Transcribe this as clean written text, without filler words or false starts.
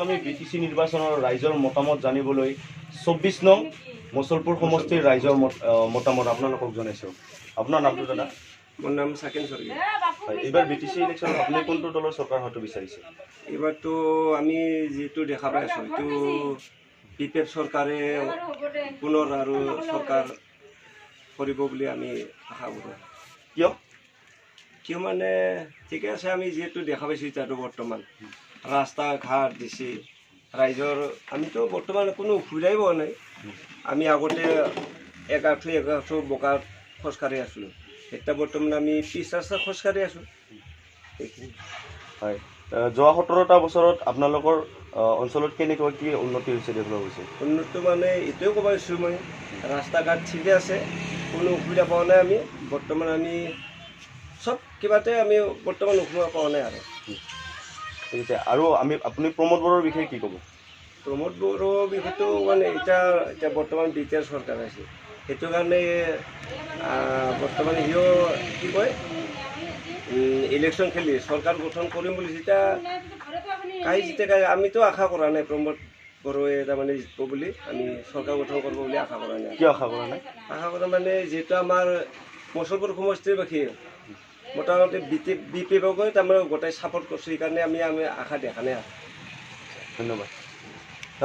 আমি বিটিচি নিৰ্বাচনৰ ৰাইজৰ মতামত জানিবলৈ 24 নং মছলপুৰ সমষ্টিৰ ৰাইজৰ মতামত আপোনালোকক জনাইছোঁ। আপোনাৰ নামটো দাদা? মোৰ নাম সাকেন স্বৰ্গীয়। এইবাৰ বিটিচি ইলেকশ্যনত আপুনি কোনটো দলৰ চৰকাৰ হোৱাটো বিচাৰিছে? এইবাৰতো আমি যিটো দেখা পাই আছোঁ এইটো BPF চৰকাৰে পুনৰ আৰু চৰকাৰ কৰিব বুলি আমি আশা কৰোঁ। কিয় মানে ঠিকে আছে, আমি যিহেতু দেখা পাইছোঁ এতিয়াতো বৰ্তমান ৰাস্তা ঘাট দিছে ৰাইজৰ, আমিতো বৰ্তমান কোনো অসুবিধাই পোৱা নাই। আমি আগতে এগাঁঠো বোকাত খোজকাঢ়ি আছিলোঁ, এতিয়া বৰ্তমান আমি পিচ ৰাস্তাত খোজকাঢ়ি আছোঁ। হয়, যোৱা 17টা বছৰত আপোনালোকৰ অঞ্চলত কেনেকুৱা কি উন্নতি হৈছে ডেভেলপ হৈছে? উন্নতি মানে এইটোৱে ক'ব পাৰিছোঁ, মই ৰাস্তা ঘাট ঠিকে আছে, কোনো অসুবিধা পোৱা নাই। আমি বৰ্তমান আমি চব কিবাতে আমি বৰ্তমান অসুবিধা পোৱা নাই আৰু। ঠিক আছে, আৰু আপুনি প্ৰমোদ বড়োৰ বিষয়ে কি ক'ব? প্ৰমোদ বড়োৰ বিষয়টো মানে এতিয়া বৰ্তমান BPF চৰকাৰ আছে, সেইটো কাৰণে বৰ্তমান সিও কি কয় ইলেকশ্যন খেলি চৰকাৰ গঠন কৰিম বুলি যেতিয়া আমিতো আশা কৰা নাই প্ৰমোদ বড়োৱে তাৰমানে জিকিব বুলি, আমি চৰকাৰ গঠন কৰিব বুলি আশা কৰা নাই। কিয় আশা কৰা নাই? আশা কৰা মানে যিহেতু আমাৰ মছলপুৰ সমষ্টিৰ বাসী মোটামুটি BPF তাৰমানে গোটেই ছাপোৰ্ট কৰিছোঁ, সেইকাৰণে আমি আশা দেখা নাই। ধন্যবাদ।